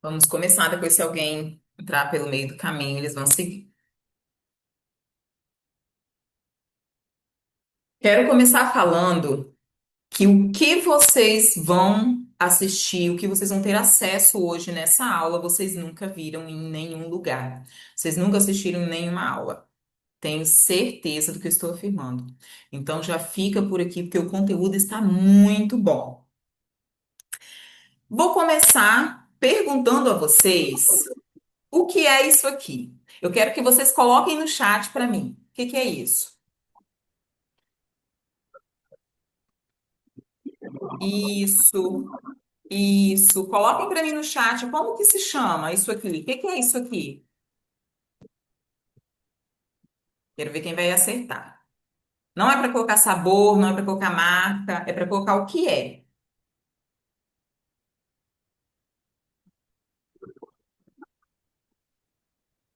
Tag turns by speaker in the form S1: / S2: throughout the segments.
S1: Vamos começar, depois se alguém entrar pelo meio do caminho, eles vão seguir. Quero começar falando que o que vocês vão assistir, o que vocês vão ter acesso hoje nessa aula, vocês nunca viram em nenhum lugar. Vocês nunca assistiram em nenhuma aula. Tenho certeza do que eu estou afirmando. Então já fica por aqui, porque o conteúdo está muito bom. Vou começar perguntando a vocês o que é isso aqui. Eu quero que vocês coloquem no chat para mim. O que que é isso? Isso, isso. Coloquem para mim no chat como que se chama isso aqui. O que que é isso aqui? Quero ver quem vai acertar. Não é para colocar sabor, não é para colocar marca, é para colocar o que é.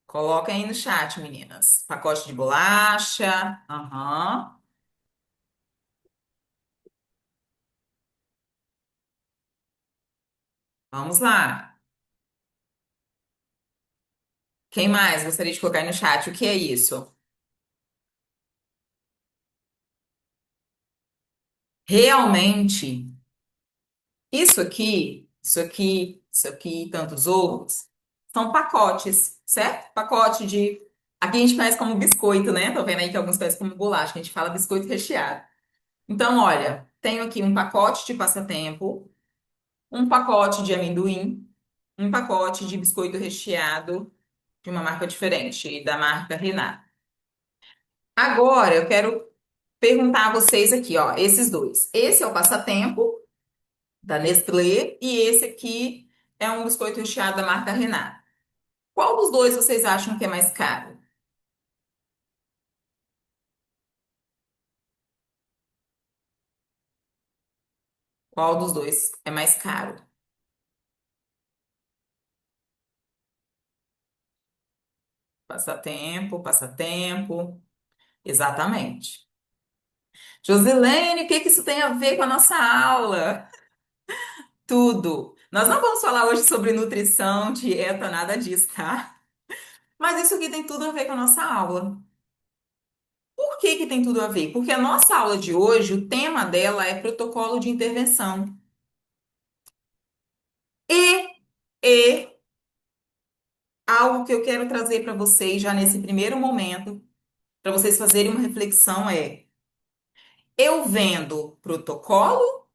S1: Coloquem aí no chat, meninas. Pacote de bolacha. Aham. Vamos lá. Quem mais gostaria de colocar aí no chat? O que é isso? Realmente, isso aqui e tantos outros são pacotes, certo? Pacote de. Aqui a gente conhece como biscoito, né? Tô vendo aí que alguns conhecem como bolacha, que a gente fala biscoito recheado. Então, olha, tenho aqui um pacote de passatempo, um pacote de amendoim, um pacote de biscoito recheado de uma marca diferente, da marca Renat. Agora eu quero perguntar a vocês aqui, ó, esses dois. Esse é o passatempo da Nestlé e esse aqui é um biscoito recheado da marca Renat. Qual dos dois vocês acham que é mais caro? Qual dos dois é mais caro? Passatempo, passatempo. Exatamente. Josilene, o que que isso tem a ver com a nossa aula? Tudo. Nós não vamos falar hoje sobre nutrição, dieta, nada disso, tá? Mas isso aqui tem tudo a ver com a nossa aula. Por que que tem tudo a ver? Porque a nossa aula de hoje, o tema dela é protocolo de intervenção. E algo que eu quero trazer para vocês já nesse primeiro momento, para vocês fazerem uma reflexão é: eu vendo protocolo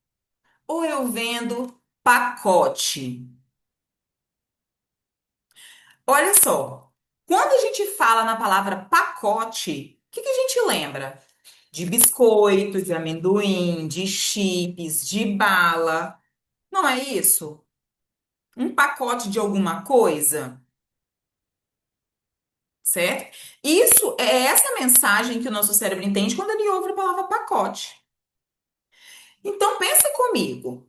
S1: ou eu vendo pacote? Olha só, quando a gente fala na palavra pacote, o que que a gente lembra? De biscoito, de amendoim, de chips, de bala. Não é isso? Um pacote de alguma coisa, certo? Isso é essa mensagem que o nosso cérebro entende quando ele ouve a palavra pacote. Então pensa comigo.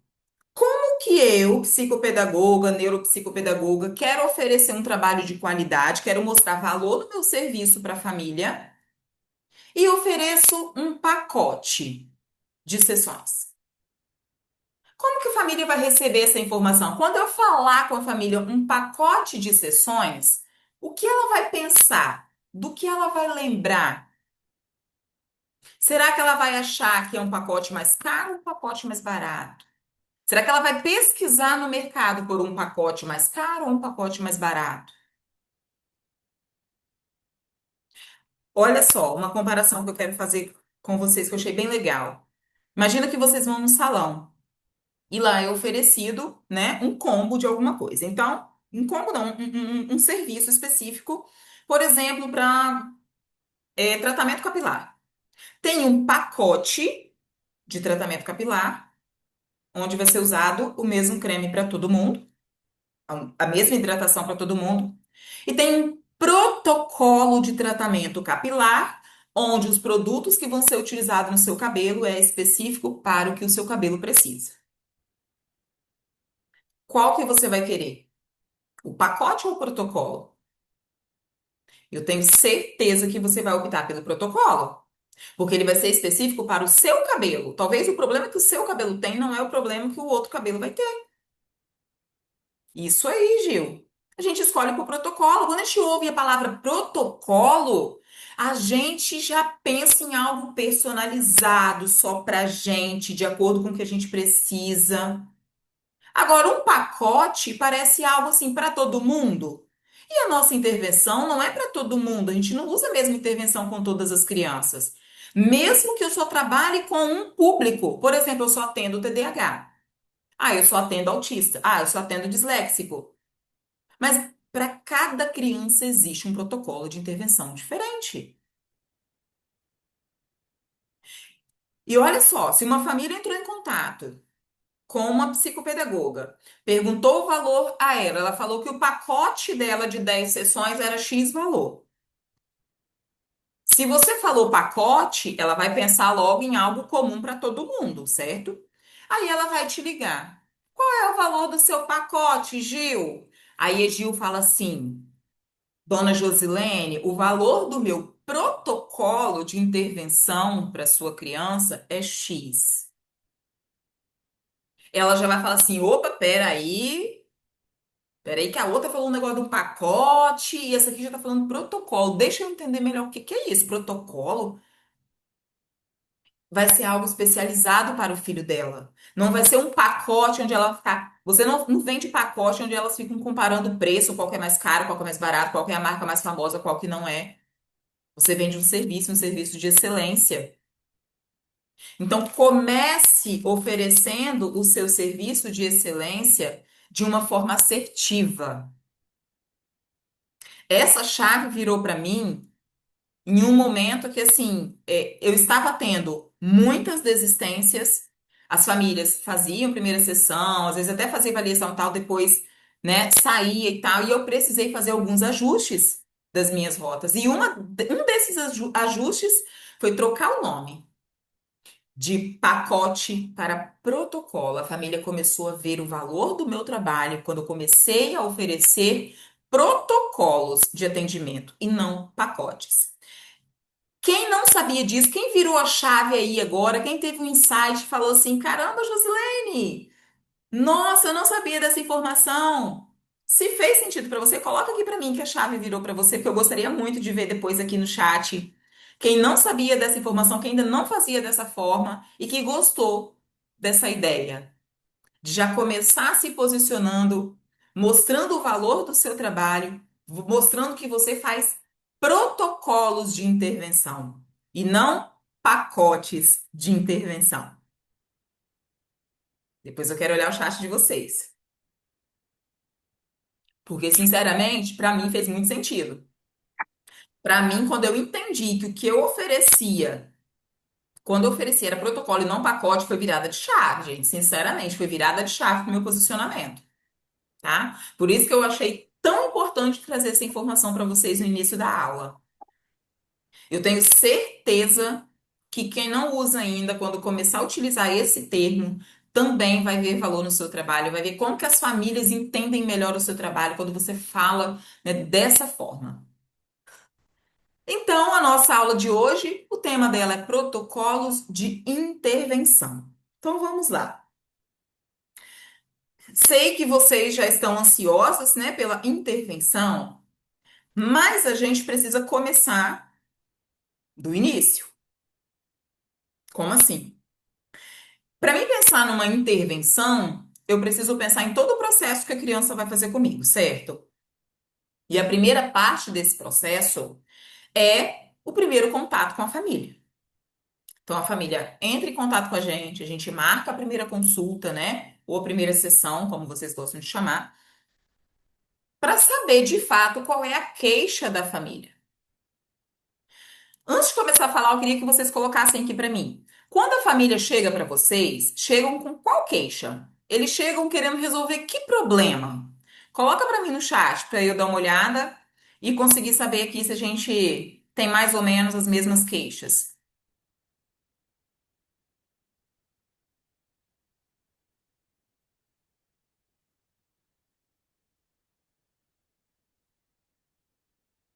S1: Como que eu, psicopedagoga, neuropsicopedagoga, quero oferecer um trabalho de qualidade, quero mostrar valor no meu serviço para a família e ofereço um pacote de sessões? Como que a família vai receber essa informação? Quando eu falar com a família um pacote de sessões, o que ela vai pensar? Do que ela vai lembrar? Será que ela vai achar que é um pacote mais caro ou um pacote mais barato? Será que ela vai pesquisar no mercado por um pacote mais caro ou um pacote mais barato? Olha só, uma comparação que eu quero fazer com vocês que eu achei bem legal. Imagina que vocês vão no salão e lá é oferecido, né, um combo de alguma coisa. Então, um combo não, um serviço específico, por exemplo, para tratamento capilar. Tem um pacote de tratamento capilar, onde vai ser usado o mesmo creme para todo mundo, a mesma hidratação para todo mundo. E tem um protocolo de tratamento capilar, onde os produtos que vão ser utilizados no seu cabelo é específico para o que o seu cabelo precisa. Qual que você vai querer? O pacote ou o protocolo? Eu tenho certeza que você vai optar pelo protocolo, porque ele vai ser específico para o seu cabelo. Talvez o problema que o seu cabelo tem não é o problema que o outro cabelo vai ter. Isso aí, Gil. A gente escolhe por protocolo. Quando a gente ouve a palavra protocolo, a gente já pensa em algo personalizado só pra gente, de acordo com o que a gente precisa. Agora, um pacote parece algo assim para todo mundo. E a nossa intervenção não é para todo mundo. A gente não usa a mesma intervenção com todas as crianças. Mesmo que eu só trabalhe com um público. Por exemplo, eu só atendo TDAH. Ah, eu só atendo autista. Ah, eu só atendo disléxico. Mas para cada criança existe um protocolo de intervenção diferente. E olha só, se uma família entrou em contato com uma psicopedagoga, perguntou o valor a ela, ela falou que o pacote dela de 10 sessões era X valor. Se você falou pacote, ela vai pensar logo em algo comum para todo mundo, certo? Aí ela vai te ligar. Qual é o valor do seu pacote, Gil? Aí a Gil fala assim: Dona Josilene, o valor do meu protocolo de intervenção para sua criança é X. Ela já vai falar assim: opa, peraí, que a outra falou um negócio de um pacote e essa aqui já tá falando protocolo. Deixa eu entender melhor o que que é isso. Protocolo vai ser algo especializado para o filho dela. Não vai ser um pacote onde ela fica. Você não vende pacote onde elas ficam comparando o preço, qual que é mais caro, qual que é mais barato, qual que é a marca mais famosa, qual que não é. Você vende um serviço de excelência. Então, comece oferecendo o seu serviço de excelência de uma forma assertiva. Essa chave virou para mim em um momento que, assim, eu estava tendo muitas desistências, as famílias faziam primeira sessão, às vezes até fazia avaliação e tal, depois, né, saía e tal, e eu precisei fazer alguns ajustes das minhas rotas. E um desses ajustes foi trocar o nome de pacote para protocolo. A família começou a ver o valor do meu trabalho quando eu comecei a oferecer protocolos de atendimento e não pacotes. Quem não sabia disso, quem virou a chave aí agora, quem teve um insight, falou assim: caramba, Josilene, nossa, eu não sabia dessa informação. Se fez sentido para você, coloca aqui para mim que a chave virou para você, porque eu gostaria muito de ver depois aqui no chat quem não sabia dessa informação, quem ainda não fazia dessa forma e que gostou dessa ideia de já começar se posicionando, mostrando o valor do seu trabalho, mostrando que você faz protocolos de intervenção e não pacotes de intervenção. Depois eu quero olhar o chat de vocês, porque sinceramente, para mim fez muito sentido. Para mim, quando eu entendi que o que eu oferecia, quando eu oferecia era protocolo e não pacote, foi virada de chave, gente. Sinceramente, foi virada de chave pro meu posicionamento. Tá? Por isso que eu achei tão importante trazer essa informação para vocês no início da aula. Eu tenho certeza que quem não usa ainda, quando começar a utilizar esse termo, também vai ver valor no seu trabalho, vai ver como que as famílias entendem melhor o seu trabalho quando você fala, né, dessa forma. Então, a nossa aula de hoje, o tema dela é protocolos de intervenção. Então, vamos lá. Sei que vocês já estão ansiosos, né, pela intervenção. Mas a gente precisa começar do início. Como assim? Para mim pensar numa intervenção, eu preciso pensar em todo o processo que a criança vai fazer comigo, certo? E a primeira parte desse processo é o primeiro contato com a família. Então a família entra em contato com a gente marca a primeira consulta, né? Ou a primeira sessão, como vocês gostam de chamar, para saber de fato qual é a queixa da família. Antes de começar a falar, eu queria que vocês colocassem aqui para mim. Quando a família chega para vocês, chegam com qual queixa? Eles chegam querendo resolver que problema? Coloca para mim no chat para eu dar uma olhada e conseguir saber aqui se a gente tem mais ou menos as mesmas queixas.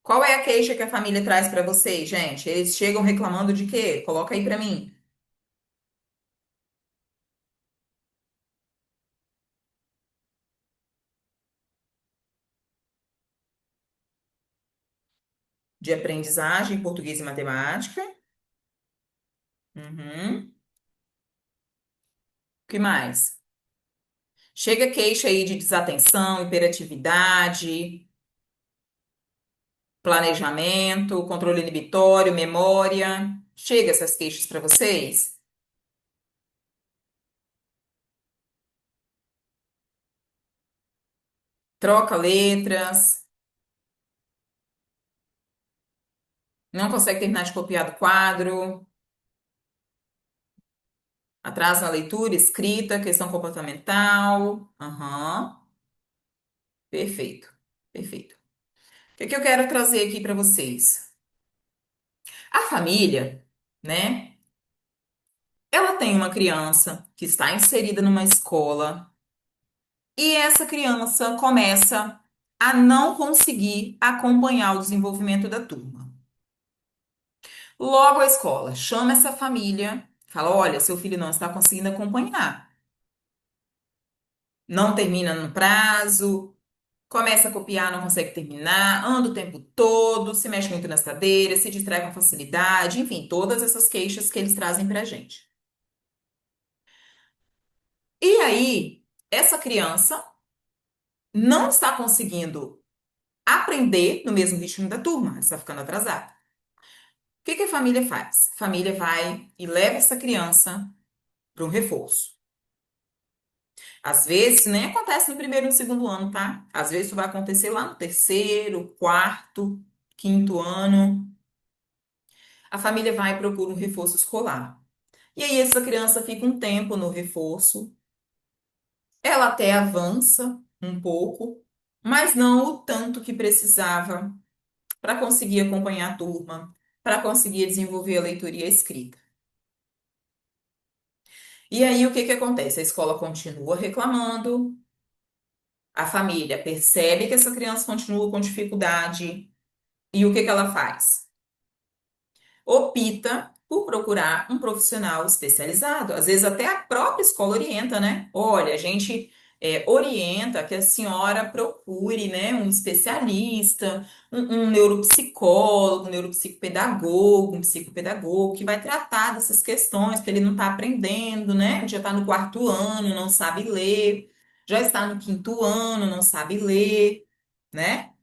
S1: Qual é a queixa que a família traz para vocês, gente? Eles chegam reclamando de quê? Coloca aí para mim. de aprendizagem, português e matemática. Uhum. O que mais? Chega queixa aí de desatenção, hiperatividade, planejamento, controle inibitório, memória. Chega essas queixas para vocês? Troca letras, não consegue terminar de copiar do quadro, atraso na leitura, escrita, questão comportamental. Aham, perfeito, perfeito. O que que eu quero trazer aqui para vocês? A família, né? Ela tem uma criança que está inserida numa escola e essa criança começa a não conseguir acompanhar o desenvolvimento da turma. Logo a escola chama essa família, fala: olha, seu filho não está conseguindo acompanhar, não termina no prazo, começa a copiar, não consegue terminar, anda o tempo todo, se mexe muito nas cadeiras, se distrai com facilidade, enfim, todas essas queixas que eles trazem pra gente. E aí, essa criança não está conseguindo aprender no mesmo ritmo da turma, está ficando atrasada. O que que a família faz? A família vai e leva essa criança para um reforço. Às vezes, nem acontece no primeiro e no segundo ano, tá? Às vezes, isso vai acontecer lá no terceiro, quarto, quinto ano. A família vai e procura um reforço escolar. E aí, essa criança fica um tempo no reforço. Ela até avança um pouco, mas não o tanto que precisava para conseguir acompanhar a turma, para conseguir desenvolver a leitura e a escrita. E aí, o que que acontece? A escola continua reclamando, a família percebe que essa criança continua com dificuldade, e o que que ela faz? Opta por procurar um profissional especializado. Às vezes até a própria escola orienta, né? Olha, a gente orienta que a senhora procure, né, um especialista, um neuropsicólogo, um neuropsicopedagogo, um psicopedagogo que vai tratar dessas questões, que ele não está aprendendo, né? Já está no quarto ano, não sabe ler, já está no quinto ano, não sabe ler, né?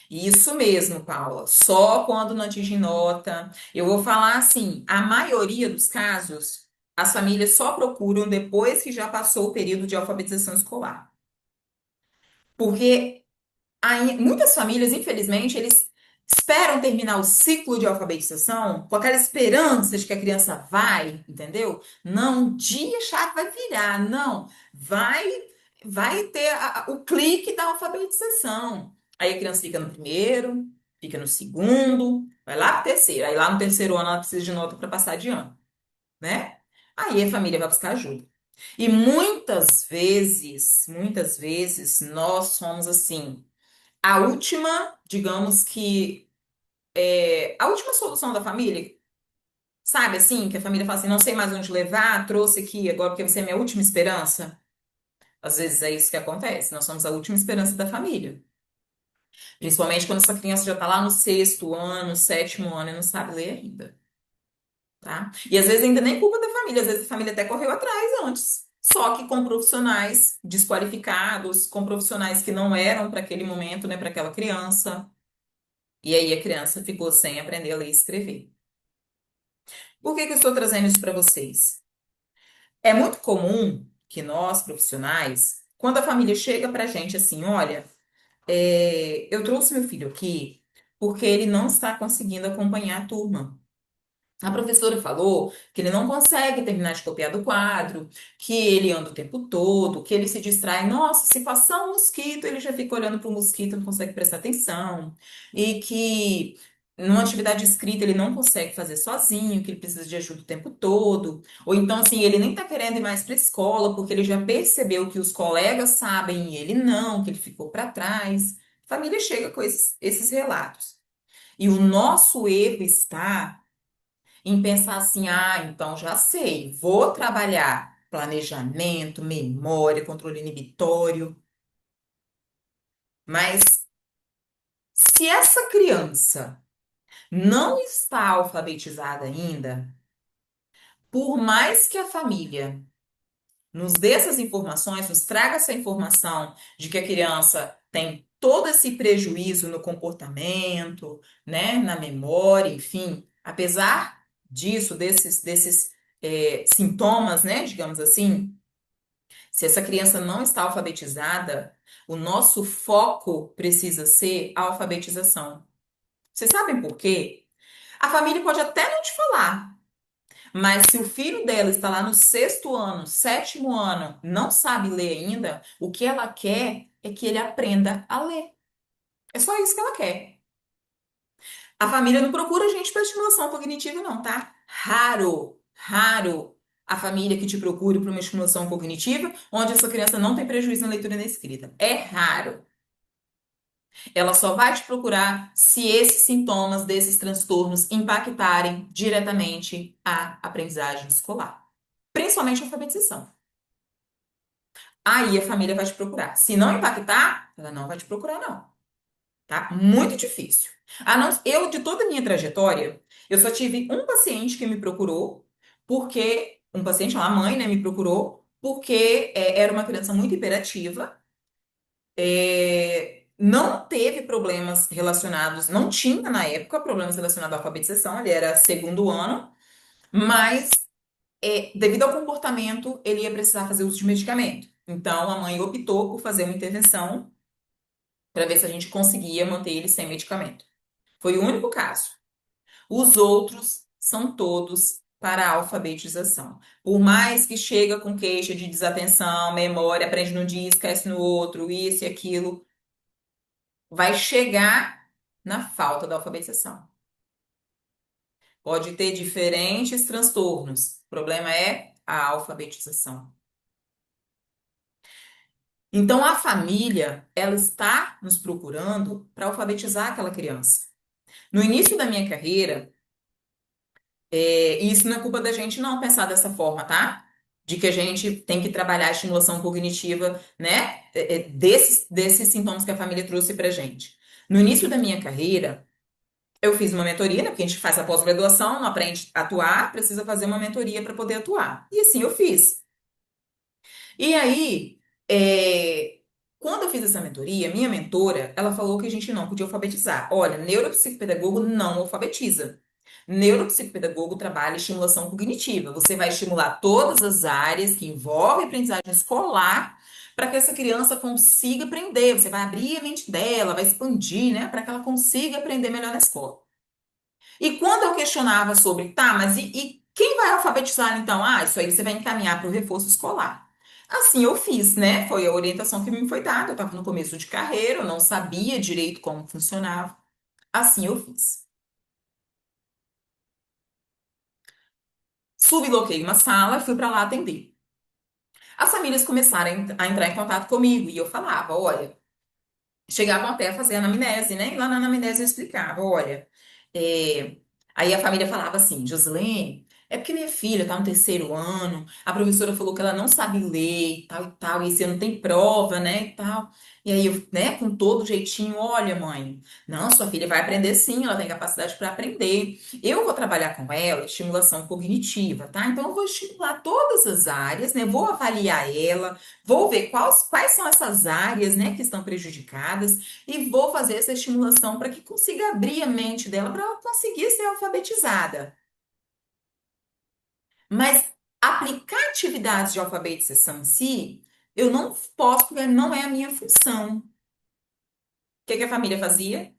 S1: Isso mesmo, Paula. Só quando não atinge nota. Eu vou falar assim, a maioria dos casos, as famílias só procuram depois que já passou o período de alfabetização escolar. Porque muitas famílias, infelizmente, eles esperam terminar o ciclo de alfabetização com aquela esperança de que a criança vai, entendeu? Não, um dia chato vai virar, não. Vai ter o clique da alfabetização. Aí a criança fica no primeiro, fica no segundo, vai lá pro terceiro. Aí lá no terceiro ano ela precisa de nota para passar de ano, né? Aí a família vai buscar ajuda. E muitas vezes nós somos assim a última, digamos que, a última solução da família, sabe assim, que a família fala assim, não sei mais onde levar, trouxe aqui agora porque você é minha última esperança. Às vezes é isso que acontece, nós somos a última esperança da família. Principalmente quando essa criança já está lá no sexto ano, sétimo ano e não sabe ler ainda, tá? E às vezes ainda nem culpa da família, às vezes a família até correu atrás antes. Só que com profissionais desqualificados, com profissionais que não eram para aquele momento, né, para aquela criança. E aí a criança ficou sem aprender a ler e escrever. Por que que eu estou trazendo isso para vocês? É muito comum que nós, profissionais, quando a família chega para a gente assim, olha, eu trouxe meu filho aqui porque ele não está conseguindo acompanhar a turma. A professora falou que ele não consegue terminar de copiar do quadro, que ele anda o tempo todo, que ele se distrai. Nossa, se passar um mosquito, ele já fica olhando para o mosquito, não consegue prestar atenção. E que numa atividade escrita ele não consegue fazer sozinho, que ele precisa de ajuda o tempo todo. Ou então, assim, ele nem está querendo ir mais para a escola, porque ele já percebeu que os colegas sabem e ele não, que ele ficou para trás. A família chega com esses relatos. E o nosso erro está em pensar assim, ah, então já sei, vou trabalhar planejamento, memória, controle inibitório, mas Se essa criança não está alfabetizada ainda, por mais que a família nos dê essas informações, nos traga essa informação de que a criança tem todo esse prejuízo no comportamento, né, na memória, enfim, apesar disso, desses sintomas, né, digamos assim, se essa criança não está alfabetizada, o nosso foco precisa ser a alfabetização. Vocês sabem por quê? A família pode até não te falar, mas se o filho dela está lá no sexto ano, sétimo ano, não sabe ler ainda, o que ela quer é que ele aprenda a ler. É só isso que ela quer. A família não procura gente para estimulação cognitiva, não, tá? Raro, raro a família que te procure para uma estimulação cognitiva, onde essa criança não tem prejuízo na leitura e na escrita. É raro. Ela só vai te procurar se esses sintomas desses transtornos impactarem diretamente a aprendizagem escolar, principalmente a alfabetização. Aí a família vai te procurar. Se não impactar, ela não vai te procurar, não. Tá? Muito difícil. Eu, de toda a minha trajetória, eu só tive um paciente que me procurou, porque. Um paciente, uma mãe, né, me procurou, porque era uma criança muito hiperativa, não teve problemas relacionados, não tinha na época problemas relacionados à alfabetização, ele era segundo ano, mas devido ao comportamento, ele ia precisar fazer uso de medicamento. Então, a mãe optou por fazer uma intervenção para ver se a gente conseguia manter ele sem medicamento. Foi o único caso. Os outros são todos para a alfabetização. Por mais que chega com queixa de desatenção, memória, aprende num dia, esquece no outro, isso e aquilo, vai chegar na falta da alfabetização. Pode ter diferentes transtornos. O problema é a alfabetização. Então, a família, ela está nos procurando para alfabetizar aquela criança. No início da minha carreira, e isso não é culpa da gente não pensar dessa forma, tá? De que a gente tem que trabalhar a estimulação cognitiva, né? Desses sintomas que a família trouxe pra gente. No início da minha carreira, eu fiz uma mentoria, né? Porque a gente faz a pós-graduação, não aprende a atuar, precisa fazer uma mentoria para poder atuar. E assim eu fiz. E aí, quando eu fiz essa mentoria, minha mentora, ela falou que a gente não podia alfabetizar. Olha, neuropsicopedagogo não alfabetiza. Neuropsicopedagogo trabalha estimulação cognitiva. Você vai estimular todas as áreas que envolvem aprendizagem escolar para que essa criança consiga aprender. Você vai abrir a mente dela, vai expandir, né, para que ela consiga aprender melhor na escola. E quando eu questionava sobre, tá, mas e quem vai alfabetizar então? Ah, isso aí você vai encaminhar para o reforço escolar. Assim eu fiz, né? Foi a orientação que me foi dada. Eu estava no começo de carreira, eu não sabia direito como funcionava. Assim eu fiz. Subloquei uma sala e fui para lá atender. As famílias começaram a entrar em contato comigo e eu falava, olha, chegavam até a fazer anamnese, né? E lá na anamnese eu explicava, olha, é, aí a família falava assim, Josilene, é porque minha filha tá no terceiro ano, a professora falou que ela não sabe ler e tal, e esse ano tem prova, né, e tal. E aí eu, né, com todo jeitinho, olha, mãe, não, sua filha vai aprender sim, ela tem capacidade para aprender. Eu vou trabalhar com ela, estimulação cognitiva, tá? Então eu vou estimular todas as áreas, né? Vou avaliar ela, vou ver quais são essas áreas, né, que estão prejudicadas e vou fazer essa estimulação para que consiga abrir a mente dela para ela conseguir ser alfabetizada. Mas aplicar atividades de alfabetização em si, eu não posso, porque não é a minha função. O que que a família fazia?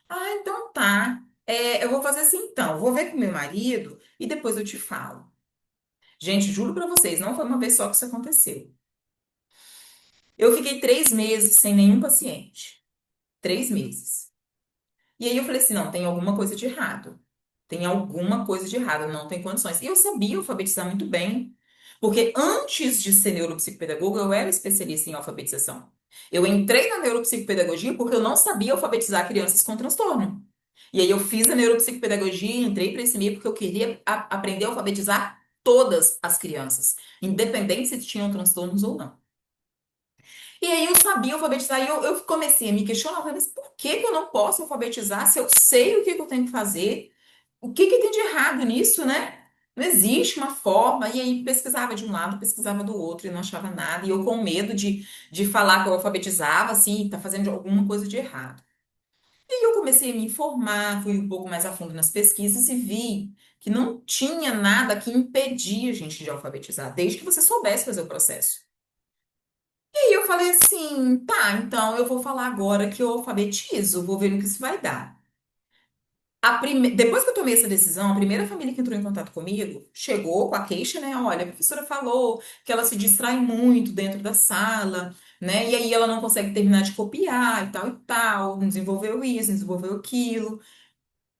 S1: Ah, então tá. Eu vou fazer assim então. Vou ver com meu marido e depois eu te falo. Gente, juro pra vocês, não foi uma vez só que isso aconteceu. Eu fiquei 3 meses sem nenhum paciente. 3 meses. E aí eu falei assim, não, tem alguma coisa de errado. Tem alguma coisa de errado, não tem condições. E eu sabia alfabetizar muito bem. Porque antes de ser neuropsicopedagoga, eu era especialista em alfabetização. Eu entrei na neuropsicopedagogia porque eu não sabia alfabetizar crianças com transtorno. E aí eu fiz a neuropsicopedagogia, entrei para esse meio porque eu queria aprender a alfabetizar todas as crianças, independente se tinham transtornos ou não. E aí eu sabia alfabetizar e eu comecei a me questionar, eu falei, mas por que que eu não posso alfabetizar se eu sei o que que eu tenho que fazer? O que que tem de errado nisso, né? Não existe uma forma. E aí pesquisava de um lado, pesquisava do outro e não achava nada. E eu com medo de falar que eu alfabetizava, assim, tá fazendo alguma coisa de errado. E eu comecei a me informar, fui um pouco mais a fundo nas pesquisas e vi que não tinha nada que impedia a gente de alfabetizar, desde que você soubesse fazer o processo. E aí eu falei assim, tá, então eu vou falar agora que eu alfabetizo, vou ver no que isso vai dar. Depois que eu tomei essa decisão, a primeira família que entrou em contato comigo chegou com a queixa, né? Olha, a professora falou que ela se distrai muito dentro da sala, né? E aí ela não consegue terminar de copiar e tal, não desenvolveu isso, não desenvolveu aquilo,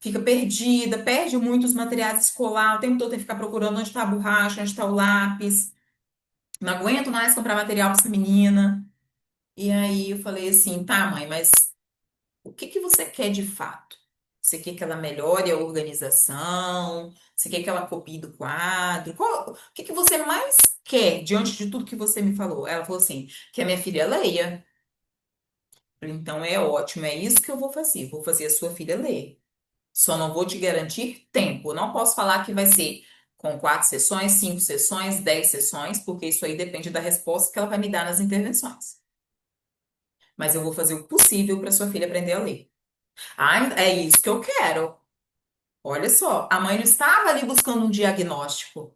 S1: fica perdida, perde muitos materiais escolares, o tempo todo tem que ficar procurando onde está a borracha, onde está o lápis. Não aguento mais comprar material para essa menina. E aí eu falei assim, tá, mãe, mas o que que você quer de fato? Você quer que ela melhore a organização? Você quer que ela copie do quadro? O que que você mais quer diante de tudo que você me falou? Ela falou assim, que a minha filha leia. Eu falei, então é ótimo, é isso que eu vou fazer. Vou fazer a sua filha ler. Só não vou te garantir tempo. Eu não posso falar que vai ser com 4 sessões, 5 sessões, 10 sessões, porque isso aí depende da resposta que ela vai me dar nas intervenções. Mas eu vou fazer o possível para sua filha aprender a ler. Ah, é isso que eu quero. Olha só, a mãe não estava ali buscando um diagnóstico.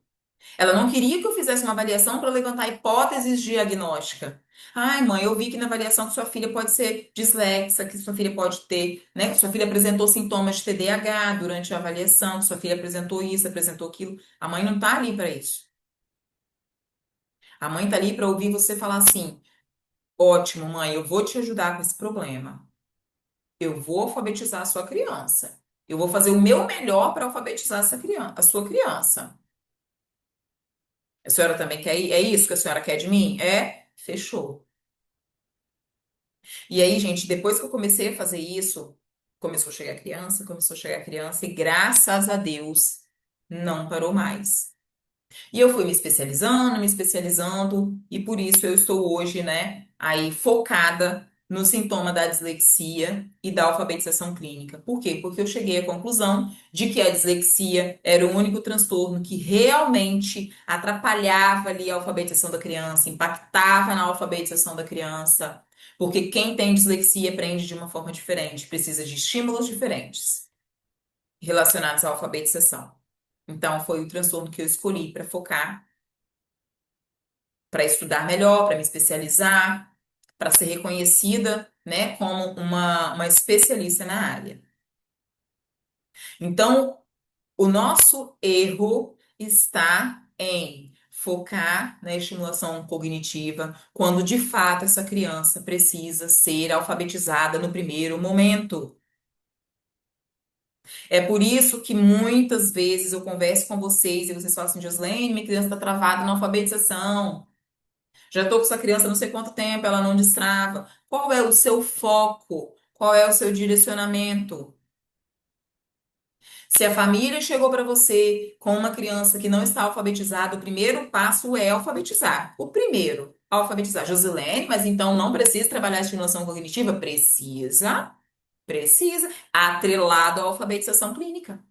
S1: Ela não queria que eu fizesse uma avaliação para levantar hipóteses diagnósticas. Ai, mãe, eu vi que na avaliação que sua filha pode ser dislexa, que sua filha pode ter, né? Que sua filha apresentou sintomas de TDAH durante a avaliação, que sua filha apresentou isso, apresentou aquilo. A mãe não tá ali para isso. A mãe tá ali para ouvir você falar assim: ótimo, mãe, eu vou te ajudar com esse problema. Eu vou alfabetizar a sua criança. Eu vou fazer o meu melhor para alfabetizar essa criança, a sua criança. A senhora também quer ir? É isso que a senhora quer de mim? É? Fechou. E aí, gente, depois que eu comecei a fazer isso, começou a chegar a criança, e graças a Deus, não parou mais. E eu fui me especializando, e por isso eu estou hoje, né, aí focada no sintoma da dislexia e da alfabetização clínica. Por quê? Porque eu cheguei à conclusão de que a dislexia era o único transtorno que realmente atrapalhava ali a alfabetização da criança, impactava na alfabetização da criança. Porque quem tem dislexia aprende de uma forma diferente, precisa de estímulos diferentes relacionados à alfabetização. Então, foi o transtorno que eu escolhi para focar, para estudar melhor, para me especializar, para ser reconhecida, né, como uma especialista na área. Então, o nosso erro está em focar na estimulação cognitiva quando de fato essa criança precisa ser alfabetizada no primeiro momento. É por isso que muitas vezes eu converso com vocês e vocês falam assim, Joslene, minha criança está travada na alfabetização. Já estou com essa criança não sei quanto tempo, ela não destrava. Qual é o seu foco? Qual é o seu direcionamento? Se a família chegou para você com uma criança que não está alfabetizada, o primeiro passo é alfabetizar. O primeiro, alfabetizar. Josilene, mas então não precisa trabalhar a estimulação cognitiva? Precisa, precisa, atrelado à alfabetização clínica.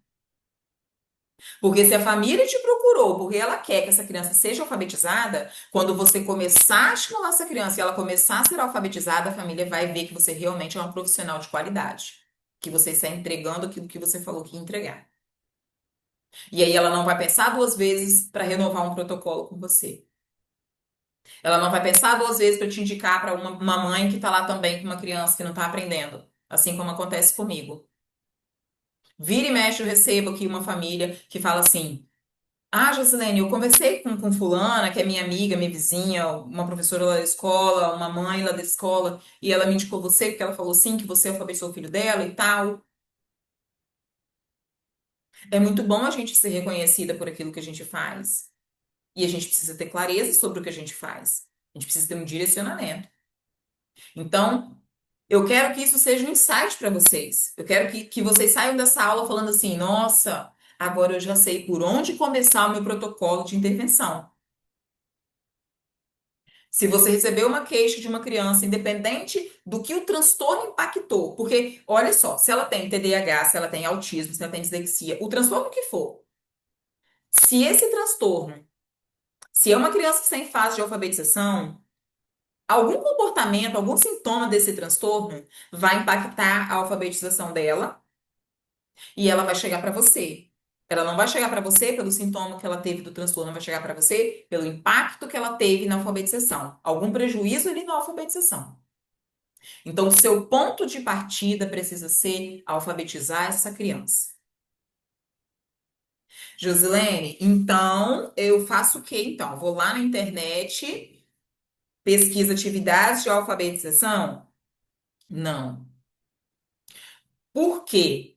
S1: Porque se a família te procurou porque ela quer que essa criança seja alfabetizada, quando você começar a estimular essa criança e ela começar a ser alfabetizada, a família vai ver que você realmente é uma profissional de qualidade. Que você está entregando aquilo que você falou que ia entregar. E aí ela não vai pensar 2 vezes para renovar um protocolo com você. Ela não vai pensar 2 vezes para te indicar para uma mãe que está lá também com uma criança que não está aprendendo. Assim como acontece comigo. Vira e mexe, eu recebo aqui uma família que fala assim. Ah, Josilene, eu conversei com fulana, que é minha amiga, minha vizinha, uma professora lá da escola, uma mãe lá da escola, e ela me indicou você, porque ela falou sim, que você alfabetizou o filho dela e tal. É muito bom a gente ser reconhecida por aquilo que a gente faz. E a gente precisa ter clareza sobre o que a gente faz. A gente precisa ter um direcionamento. Então, eu quero que isso seja um insight para vocês. Eu quero que vocês saiam dessa aula falando assim: nossa, agora eu já sei por onde começar o meu protocolo de intervenção. Se você recebeu uma queixa de uma criança, independente do que o transtorno impactou, porque olha só, se ela tem TDAH, se ela tem autismo, se ela tem dislexia, o transtorno que for, se esse transtorno, se é uma criança que está em fase de alfabetização, algum comportamento, algum sintoma desse transtorno vai impactar a alfabetização dela e ela vai chegar para você. Ela não vai chegar para você pelo sintoma que ela teve do transtorno, vai chegar para você pelo impacto que ela teve na alfabetização, algum prejuízo ali na alfabetização. Então, o seu ponto de partida precisa ser alfabetizar essa criança. Josilene, então eu faço o quê? Então, vou lá na internet, pesquisa atividades de alfabetização? Não. Por quê?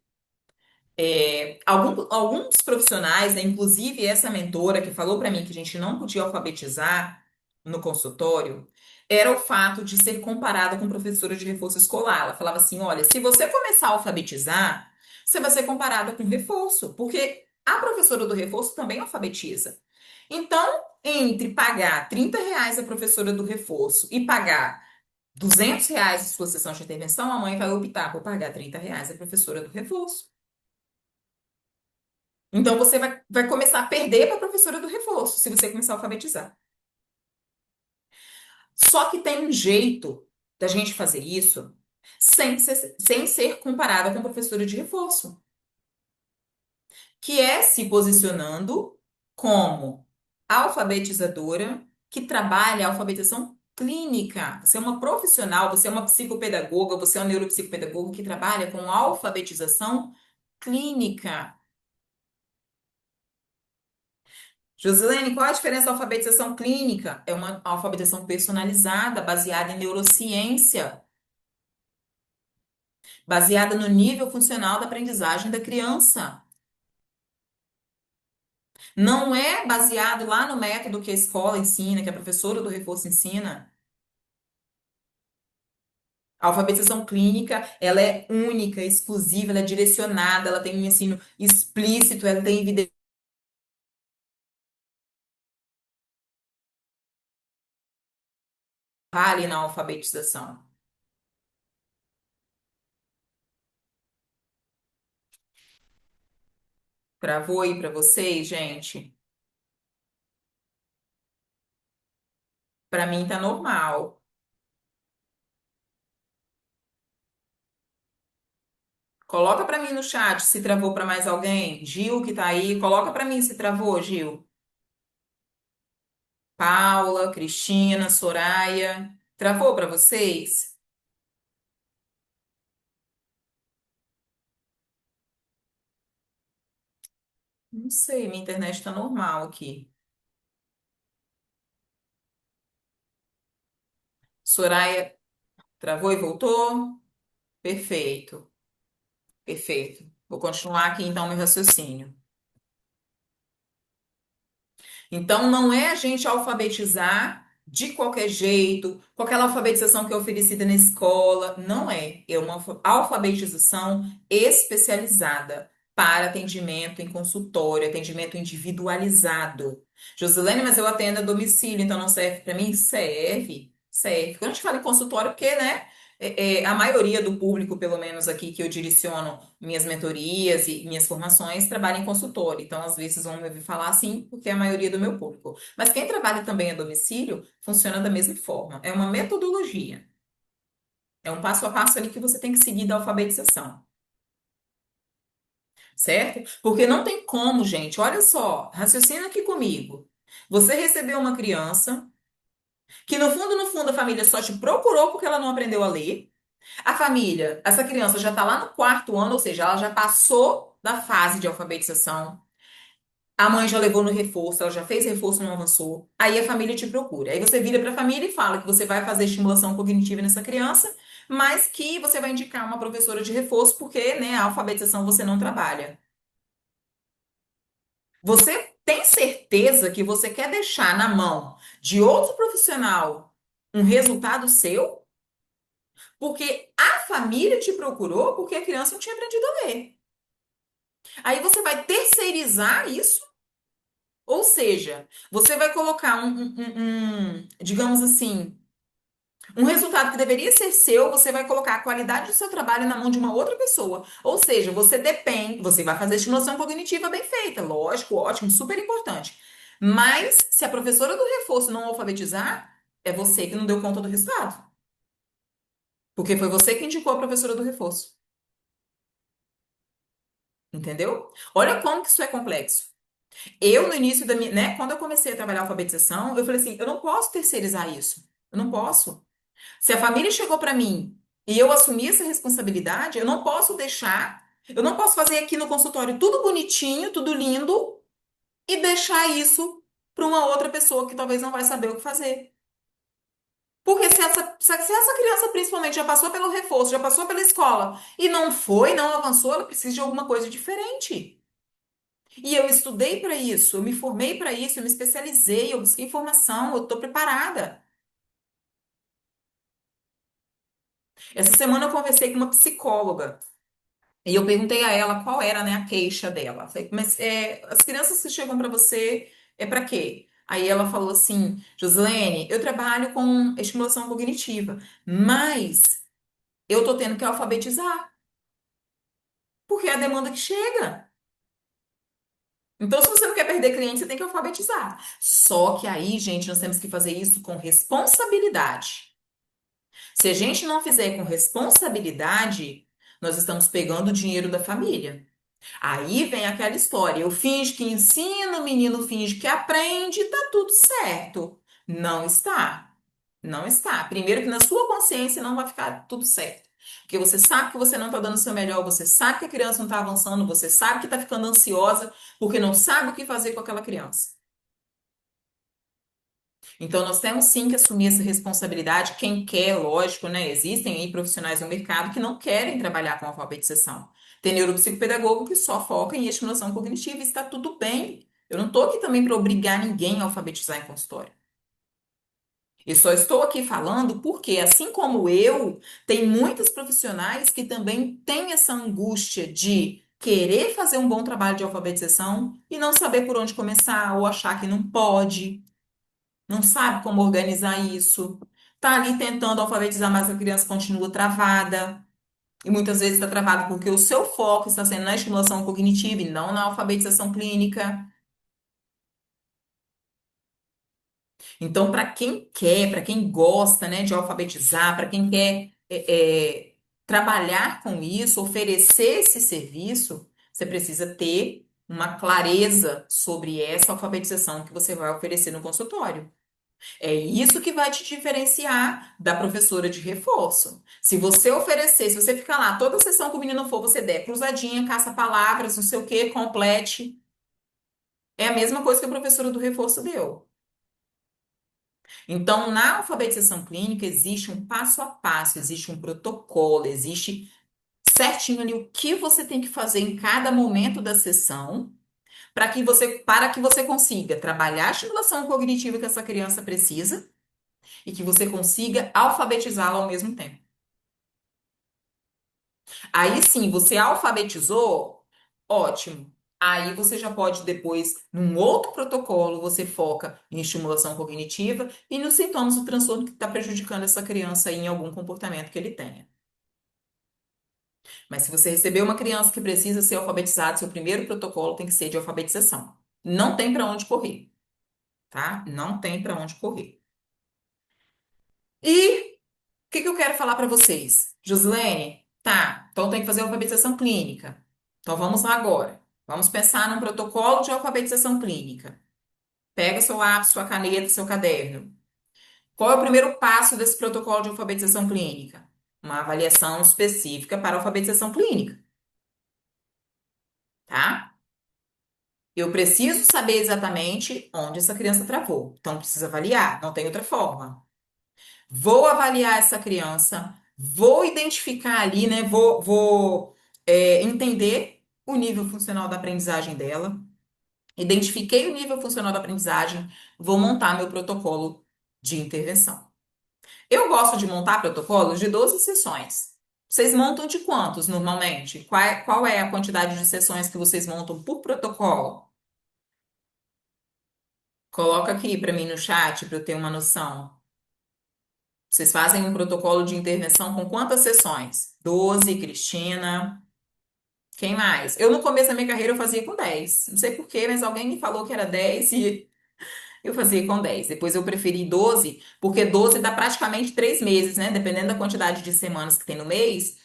S1: Alguns profissionais, né, inclusive essa mentora que falou para mim que a gente não podia alfabetizar no consultório, era o fato de ser comparada com professora de reforço escolar. Ela falava assim: olha, se você começar a alfabetizar, você vai ser comparada com reforço, porque a professora do reforço também alfabetiza. Então, entre pagar R$ 30 a professora do reforço e pagar R$ 200 a sua sessão de intervenção, a mãe vai optar por pagar R$ 30 a professora do reforço. Então você vai começar a perder para a professora do reforço, se você começar a alfabetizar. Só que tem um jeito da gente fazer isso sem ser comparada com a professora de reforço, que é se posicionando como alfabetizadora que trabalha a alfabetização clínica. Você é uma profissional, você é uma psicopedagoga, você é um neuropsicopedagogo que trabalha com alfabetização clínica. Josilene, qual a diferença da alfabetização clínica? É uma alfabetização personalizada, baseada em neurociência, baseada no nível funcional da aprendizagem da criança. Não é baseado lá no método que a escola ensina, que a professora do reforço ensina. A alfabetização clínica, ela é única, exclusiva, ela é direcionada, ela tem um ensino explícito, ela tem evidência ali na alfabetização. Travou aí para vocês, gente? Para mim tá normal. Coloca para mim no chat se travou para mais alguém. Gil que tá aí, coloca para mim se travou, Gil. Paula, Cristina, Soraya. Travou para vocês? Não sei, minha internet tá normal aqui. Soraya travou e voltou? Perfeito, perfeito. Vou continuar aqui então meu raciocínio. Então, não é a gente alfabetizar de qualquer jeito, com aquela alfabetização que é oferecida na escola. Não é. É uma alfabetização especializada para atendimento em consultório, atendimento individualizado. Josilene, mas eu atendo a domicílio, então não serve para mim? Serve, serve. Quando a gente fala em consultório, porque, né? A maioria do público, pelo menos aqui que eu direciono minhas mentorias e minhas formações, trabalha em consultório. Então, às vezes, vão me ouvir falar assim, porque é a maioria do meu público. Mas quem trabalha também a domicílio, funciona da mesma forma. É uma metodologia. É um passo a passo ali que você tem que seguir da alfabetização. Certo? Porque não tem como, gente. Olha só, raciocina aqui comigo. Você recebeu uma criança que, no fundo, a família só te procurou porque ela não aprendeu a ler. A família, essa criança já está lá no quarto ano, ou seja, ela já passou da fase de alfabetização. A mãe já levou no reforço, ela já fez reforço, não avançou. Aí a família te procura. Aí você vira para a família e fala que você vai fazer estimulação cognitiva nessa criança, mas que você vai indicar uma professora de reforço porque, né, a alfabetização você não trabalha. Você tem certeza que você quer deixar na mão de outro profissional um resultado seu? Porque a família te procurou porque a criança não tinha aprendido a ler. Aí você vai terceirizar isso Ou seja, você vai colocar digamos assim, um resultado que deveria ser seu, você vai colocar a qualidade do seu trabalho na mão de uma outra pessoa. Ou seja, você depende, você vai fazer estimulação cognitiva bem feita, lógico, ótimo, super importante. Mas se a professora do reforço não alfabetizar, é você que não deu conta do resultado. Porque foi você que indicou a professora do reforço. Entendeu? Olha como que isso é complexo. Eu, no início da minha, né, quando eu comecei a trabalhar alfabetização, eu falei assim, eu não posso terceirizar isso. Eu não posso. Se a família chegou para mim e eu assumi essa responsabilidade, eu não posso deixar, eu não posso fazer aqui no consultório tudo bonitinho, tudo lindo e deixar isso para uma outra pessoa que talvez não vai saber o que fazer. Porque se essa criança principalmente já passou pelo reforço, já passou pela escola e não foi, não avançou, ela precisa de alguma coisa diferente. E eu estudei para isso, eu me formei para isso, eu me especializei, eu busquei informação, eu estou preparada. Essa semana eu conversei com uma psicóloga. E eu perguntei a ela qual era, né, a queixa dela. Falei, mas as crianças que chegam para você é para quê? Aí ela falou assim, Joslene, eu trabalho com estimulação cognitiva, mas eu tô tendo que alfabetizar, porque é a demanda que chega. Então, se você não quer perder cliente, você tem que alfabetizar. Só que aí, gente, nós temos que fazer isso com responsabilidade. Se a gente não fizer com responsabilidade, nós estamos pegando o dinheiro da família. Aí vem aquela história. Eu finjo que ensino, o menino finge que aprende, tá tudo certo. Não está. Não está. Primeiro que na sua consciência não vai ficar tudo certo. Porque você sabe que você não está dando o seu melhor, você sabe que a criança não está avançando, você sabe que está ficando ansiosa, porque não sabe o que fazer com aquela criança. Então, nós temos sim que assumir essa responsabilidade. Quem quer, lógico, né? Existem aí profissionais no mercado que não querem trabalhar com alfabetização. Tem neuropsicopedagogo que só foca em estimulação cognitiva e está tudo bem. Eu não estou aqui também para obrigar ninguém a alfabetizar em consultório. Eu só estou aqui falando porque, assim como eu, tem muitos profissionais que também têm essa angústia de querer fazer um bom trabalho de alfabetização e não saber por onde começar ou achar que não pode. Não sabe como organizar isso. Tá ali tentando alfabetizar, mas a criança continua travada. E muitas vezes está travada porque o seu foco está sendo na estimulação cognitiva e não na alfabetização clínica. Então, para quem quer, para quem gosta, né, de alfabetizar, para quem quer trabalhar com isso, oferecer esse serviço, você precisa ter uma clareza sobre essa alfabetização que você vai oferecer no consultório. É isso que vai te diferenciar da professora de reforço. Se você oferecer, se você ficar lá, toda sessão que o menino for, você der cruzadinha, caça palavras, não sei o quê, complete. É a mesma coisa que a professora do reforço deu. Então, na alfabetização clínica, existe um passo a passo, existe um protocolo, existe certinho ali o que você tem que fazer em cada momento da sessão para que você consiga trabalhar a estimulação cognitiva que essa criança precisa e que você consiga alfabetizá-la ao mesmo tempo. Aí sim, você alfabetizou, ótimo. Aí você já pode depois, num outro protocolo, você foca em estimulação cognitiva e nos sintomas do transtorno que está prejudicando essa criança aí em algum comportamento que ele tenha. Mas se você receber uma criança que precisa ser alfabetizada, seu primeiro protocolo tem que ser de alfabetização. Não tem para onde correr, tá? Não tem para onde correr. E o que que eu quero falar para vocês? Joslene, tá, então tem que fazer alfabetização clínica. Então vamos lá agora. Vamos pensar num protocolo de alfabetização clínica. Pega seu lápis, sua caneta, seu caderno. Qual é o primeiro passo desse protocolo de alfabetização clínica? Uma avaliação específica para alfabetização clínica, tá? Eu preciso saber exatamente onde essa criança travou. Então precisa avaliar, não tem outra forma. Vou avaliar essa criança, vou identificar ali, né? Vou entender o nível funcional da aprendizagem dela. Identifiquei o nível funcional da aprendizagem, vou montar meu protocolo de intervenção. Eu gosto de montar protocolos de 12 sessões. Vocês montam de quantos normalmente? Qual é a quantidade de sessões que vocês montam por protocolo? Coloca aqui para mim no chat para eu ter uma noção. Vocês fazem um protocolo de intervenção com quantas sessões? 12, Cristina. Quem mais? Eu no começo da minha carreira eu fazia com 10. Não sei por quê, mas alguém me falou que era 10 e eu fazia com 10. Depois eu preferi 12, porque 12 dá praticamente 3 meses, né? Dependendo da quantidade de semanas que tem no mês,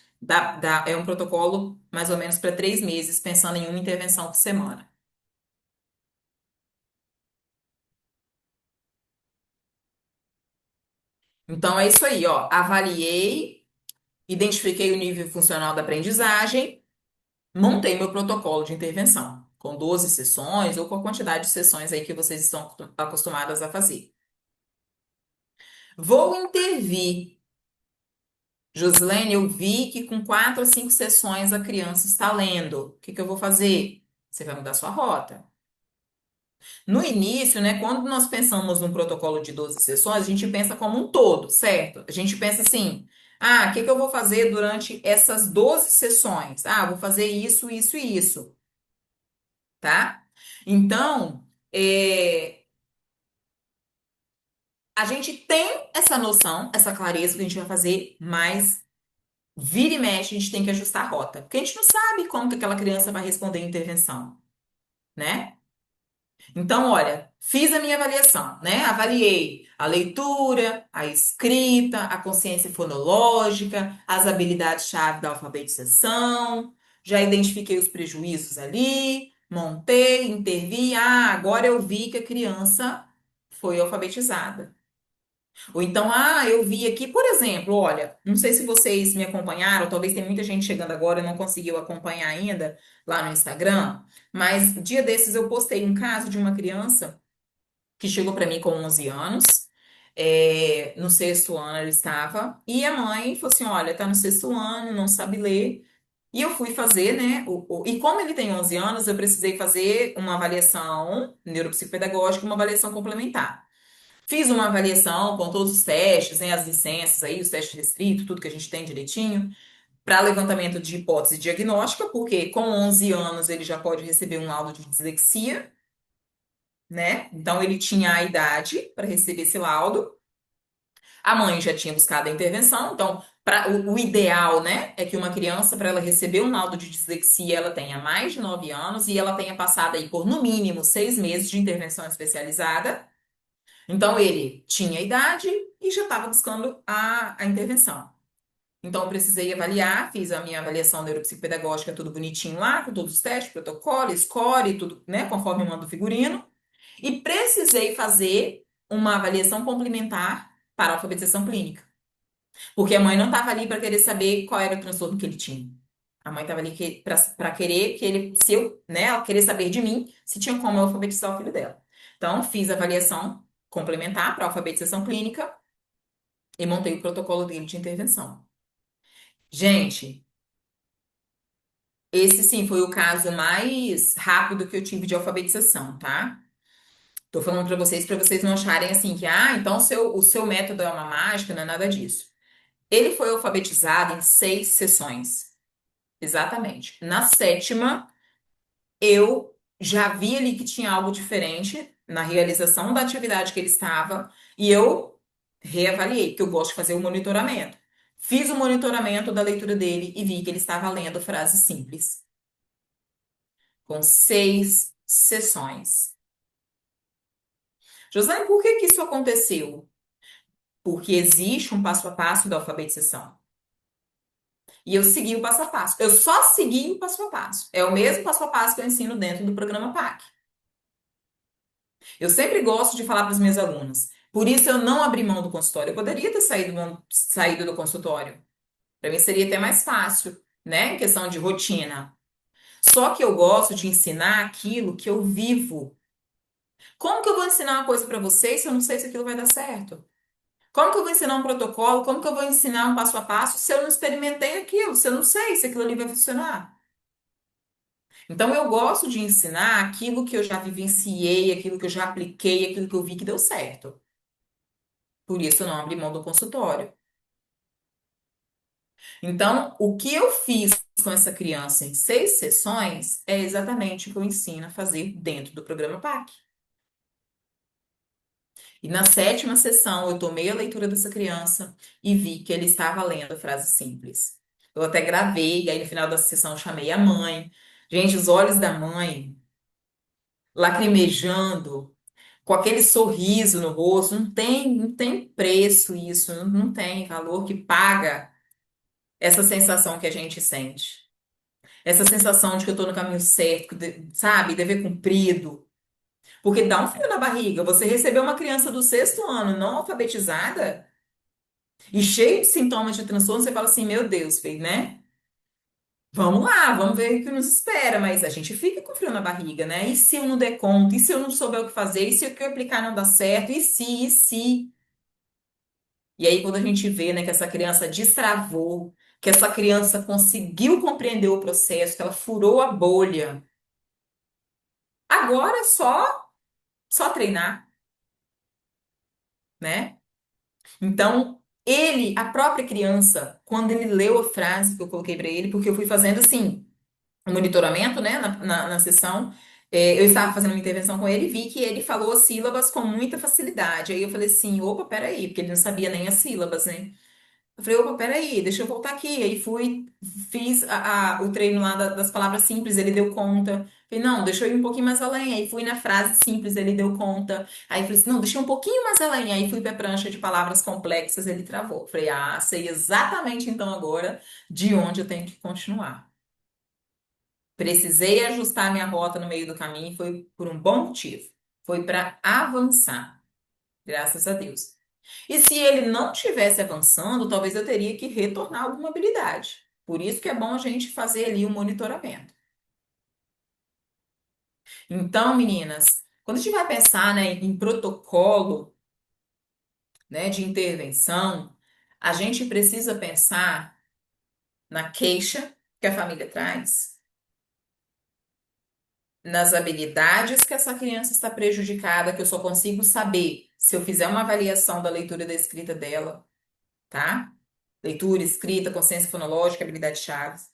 S1: é um protocolo mais ou menos para 3 meses, pensando em uma intervenção por semana. Então é isso aí, ó. Avaliei, identifiquei o nível funcional da aprendizagem, montei meu protocolo de intervenção, com 12 sessões ou com a quantidade de sessões aí que vocês estão acostumadas a fazer. Vou intervir. Josilene, eu vi que com 4 ou 5 sessões a criança está lendo. O que que eu vou fazer? Você vai mudar sua rota. No início, né, quando nós pensamos num protocolo de 12 sessões, a gente pensa como um todo, certo? A gente pensa assim: ah, o que que eu vou fazer durante essas 12 sessões? Ah, vou fazer isso, isso e isso, tá? Então, a gente tem essa noção, essa clareza que a gente vai fazer, mas vira e mexe, a gente tem que ajustar a rota. Porque a gente não sabe como que aquela criança vai responder a intervenção, né? Então, olha, fiz a minha avaliação, né? Avaliei a leitura, a escrita, a consciência fonológica, as habilidades-chave da alfabetização, já identifiquei os prejuízos ali, montei, intervi. Ah, agora eu vi que a criança foi alfabetizada. Ou então, ah, eu vi aqui, por exemplo, olha, não sei se vocês me acompanharam, talvez tem muita gente chegando agora e não conseguiu acompanhar ainda lá no Instagram, mas dia desses eu postei um caso de uma criança que chegou para mim com 11 anos, no sexto ano ela estava, e a mãe falou assim: olha, tá no sexto ano, não sabe ler. E eu fui fazer, né? E como ele tem 11 anos, eu precisei fazer uma avaliação neuropsicopedagógica, uma avaliação complementar. Fiz uma avaliação com todos os testes, né, as licenças aí, os testes restritos, tudo que a gente tem direitinho, para levantamento de hipótese diagnóstica, porque com 11 anos ele já pode receber um laudo de dislexia, né? Então ele tinha a idade para receber esse laudo. A mãe já tinha buscado a intervenção, então o ideal, né, é que uma criança, para ela receber um laudo de dislexia, ela tenha mais de 9 anos e ela tenha passado aí por no mínimo 6 meses de intervenção especializada. Então, ele tinha idade e já estava buscando a intervenção. Então, eu precisei avaliar, fiz a minha avaliação neuropsicopedagógica, tudo bonitinho lá, com todos os testes, protocolo, score, tudo, né, conforme manda o figurino. E precisei fazer uma avaliação complementar para a alfabetização clínica. Porque a mãe não estava ali para querer saber qual era o transtorno que ele tinha. A mãe estava ali para querer que ele, se eu, né, ela querer saber de mim se tinha como eu alfabetizar o filho dela. Então, fiz a avaliação complementar para a alfabetização clínica e montei o protocolo dele de intervenção. Gente, esse sim foi o caso mais rápido que eu tive de alfabetização, tá? Tô falando para vocês não acharem assim que, ah, então o seu método é uma mágica, não é nada disso. Ele foi alfabetizado em 6 sessões. Exatamente. Na sétima, eu já vi ali que tinha algo diferente na realização da atividade que ele estava e eu reavaliei, porque eu gosto de fazer o monitoramento. Fiz o monitoramento da leitura dele e vi que ele estava lendo frases simples, com 6 sessões. José, por que que isso aconteceu? Porque existe um passo a passo da alfabetização. E eu segui o passo a passo. Eu só segui o passo a passo. É o mesmo passo a passo que eu ensino dentro do programa PAC. Eu sempre gosto de falar para os meus alunos. Por isso eu não abri mão do consultório. Eu poderia ter saído do consultório. Para mim seria até mais fácil, né? Em questão de rotina. Só que eu gosto de ensinar aquilo que eu vivo. Como que eu vou ensinar uma coisa para vocês se eu não sei se aquilo vai dar certo? Como que eu vou ensinar um protocolo? Como que eu vou ensinar um passo a passo se eu não experimentei aquilo? Se eu não sei se aquilo ali vai funcionar? Então eu gosto de ensinar aquilo que eu já vivenciei, aquilo que eu já apliquei, aquilo que eu vi que deu certo. Por isso eu não abri mão do consultório. Então, o que eu fiz com essa criança em 6 sessões é exatamente o que eu ensino a fazer dentro do programa PAC. E na sétima sessão, eu tomei a leitura dessa criança e vi que ele estava lendo a frase simples. Eu até gravei, e aí no final da sessão eu chamei a mãe. Gente, os olhos da mãe lacrimejando, com aquele sorriso no rosto, não tem preço isso, não tem valor que paga essa sensação que a gente sente. Essa sensação de que eu tô no caminho certo, sabe? Dever cumprido. Porque dá um frio na barriga. Você recebeu uma criança do sexto ano não alfabetizada e cheia de sintomas de transtorno, você fala assim, meu Deus, filho, né? Vamos lá, vamos ver o que nos espera, mas a gente fica com frio na barriga, né? E se eu não der conta? E se eu não souber o que fazer? E se o que eu aplicar não dá certo? E se, e se? E aí, quando a gente vê, né, que essa criança destravou, que essa criança conseguiu compreender o processo, que ela furou a bolha, agora é só treinar, né? Então, ele, a própria criança, quando ele leu a frase que eu coloquei para ele, porque eu fui fazendo assim, um monitoramento, né, na sessão, eu estava fazendo uma intervenção com ele e vi que ele falou as sílabas com muita facilidade. Aí eu falei assim, opa, peraí, porque ele não sabia nem as sílabas, né? Eu falei, opa, peraí, deixa eu voltar aqui. Aí fui, fiz o treino lá das palavras simples, ele deu conta. Falei, não, deixa eu ir um pouquinho mais além. Aí fui na frase simples, ele deu conta. Aí falei assim, não, deixa eu ir um pouquinho mais além. Aí fui pra prancha de palavras complexas, ele travou. Falei, sei exatamente então agora de onde eu tenho que continuar. Precisei ajustar minha rota no meio do caminho, foi por um bom motivo. Foi para avançar, graças a Deus. E se ele não estivesse avançando, talvez eu teria que retornar alguma habilidade. Por isso que é bom a gente fazer ali o monitoramento. Então, meninas, quando a gente vai pensar, né, em protocolo, né, de intervenção, a gente precisa pensar na queixa que a família traz, nas habilidades que essa criança está prejudicada, que eu só consigo saber se eu fizer uma avaliação da leitura e da escrita dela, tá? Leitura, escrita, consciência fonológica, habilidades chaves.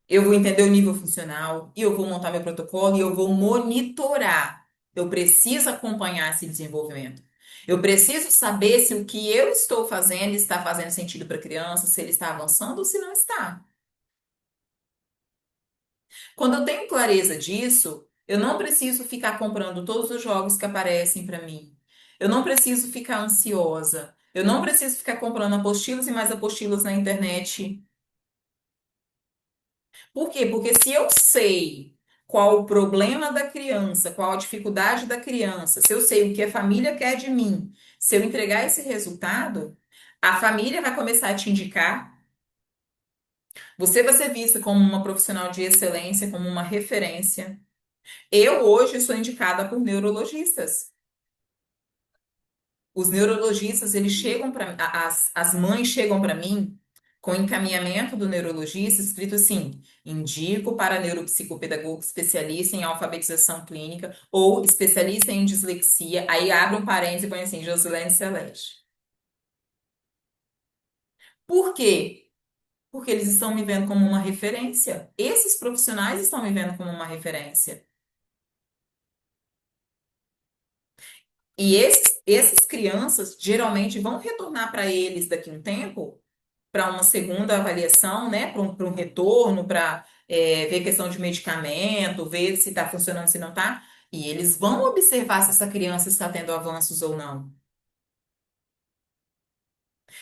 S1: Eu vou entender o nível funcional e eu vou montar meu protocolo e eu vou monitorar. Eu preciso acompanhar esse desenvolvimento. Eu preciso saber se o que eu estou fazendo está fazendo sentido para a criança, se ele está avançando ou se não está. Quando eu tenho clareza disso, eu não preciso ficar comprando todos os jogos que aparecem para mim. Eu não preciso ficar ansiosa. Eu não preciso ficar comprando apostilas e mais apostilas na internet. Por quê? Porque se eu sei qual o problema da criança, qual a dificuldade da criança, se eu sei o que a família quer de mim, se eu entregar esse resultado, a família vai começar a te indicar. Você vai ser vista como uma profissional de excelência, como uma referência. Eu hoje sou indicada por neurologistas. Os neurologistas, eles chegam para as mães chegam para mim com encaminhamento do neurologista escrito assim: indico para neuropsicopedagogo especialista em alfabetização clínica ou especialista em dislexia. Aí abre um parênteses e põe assim: Josilene Celeste. Por quê? Porque eles estão me vendo como uma referência. Esses profissionais estão me vendo como uma referência. E esses crianças geralmente vão retornar para eles daqui a um tempo para uma segunda avaliação, né? Para um retorno, para ver questão de medicamento, ver se está funcionando, se não está. E eles vão observar se essa criança está tendo avanços ou não.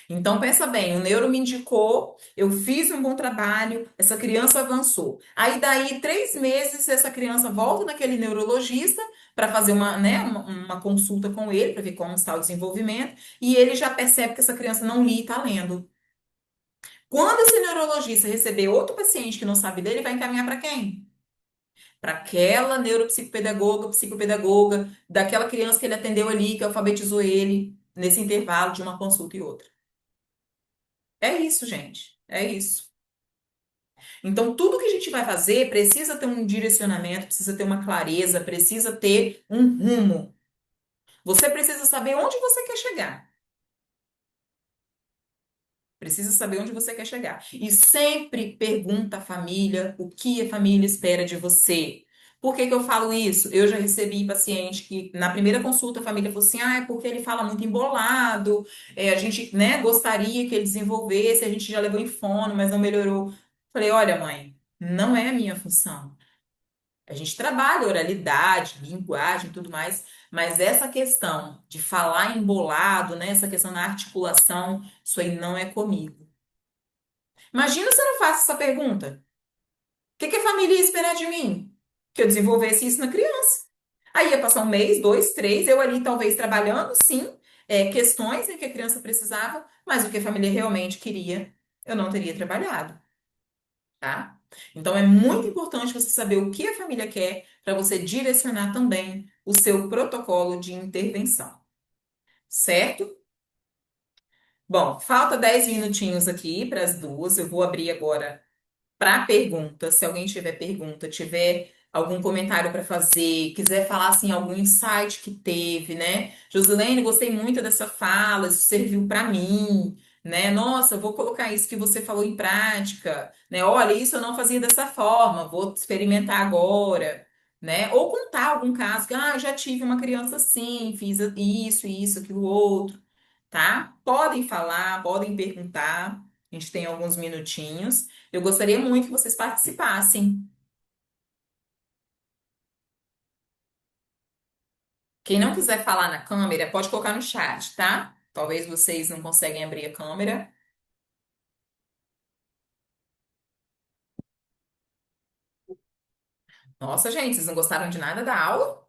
S1: Então, pensa bem, o neuro me indicou, eu fiz um bom trabalho, essa criança avançou. Aí, daí, 3 meses, essa criança volta naquele neurologista para fazer uma consulta com ele, para ver como está o desenvolvimento, e ele já percebe que essa criança não li e está lendo. Quando esse neurologista receber outro paciente que não sabe dele, vai encaminhar para quem? Para aquela neuropsicopedagoga, psicopedagoga, daquela criança que ele atendeu ali, que alfabetizou ele, nesse intervalo de uma consulta e outra. É isso, gente. É isso. Então, tudo que a gente vai fazer precisa ter um direcionamento, precisa ter uma clareza, precisa ter um rumo. Você precisa saber onde você quer chegar. Precisa saber onde você quer chegar. E sempre pergunta à família o que a família espera de você. Por que que eu falo isso? Eu já recebi paciente que na primeira consulta a família falou assim, ah, é porque ele fala muito embolado, a gente, né, gostaria que ele desenvolvesse, a gente já levou em fono, mas não melhorou. Falei, olha, mãe, não é a minha função. A gente trabalha oralidade, linguagem, tudo mais, mas essa questão de falar embolado, né, essa questão da articulação, isso aí não é comigo. Imagina se eu não faço essa pergunta. O que que a família ia esperar de mim? Que eu desenvolvesse isso na criança. Aí ia passar um mês, dois, três, eu ali talvez trabalhando, sim, questões em que a criança precisava, mas o que a família realmente queria, eu não teria trabalhado, tá? Então é muito importante você saber o que a família quer para você direcionar também o seu protocolo de intervenção, certo? Bom, falta 10 minutinhos aqui para as duas. Eu vou abrir agora para pergunta, se alguém tiver pergunta, tiver algum comentário para fazer, quiser falar assim algum insight que teve, né? Josilene, gostei muito dessa fala, isso serviu para mim, né? Nossa, eu vou colocar isso que você falou em prática, né? Olha, isso eu não fazia dessa forma, vou experimentar agora, né? Ou contar algum caso que, ah, já tive uma criança assim, fiz isso, aquilo outro, tá? Podem falar, podem perguntar. A gente tem alguns minutinhos. Eu gostaria muito que vocês participassem. Quem não quiser falar na câmera, pode colocar no chat, tá? Talvez vocês não conseguem abrir a câmera. Nossa, gente, vocês não gostaram de nada da aula?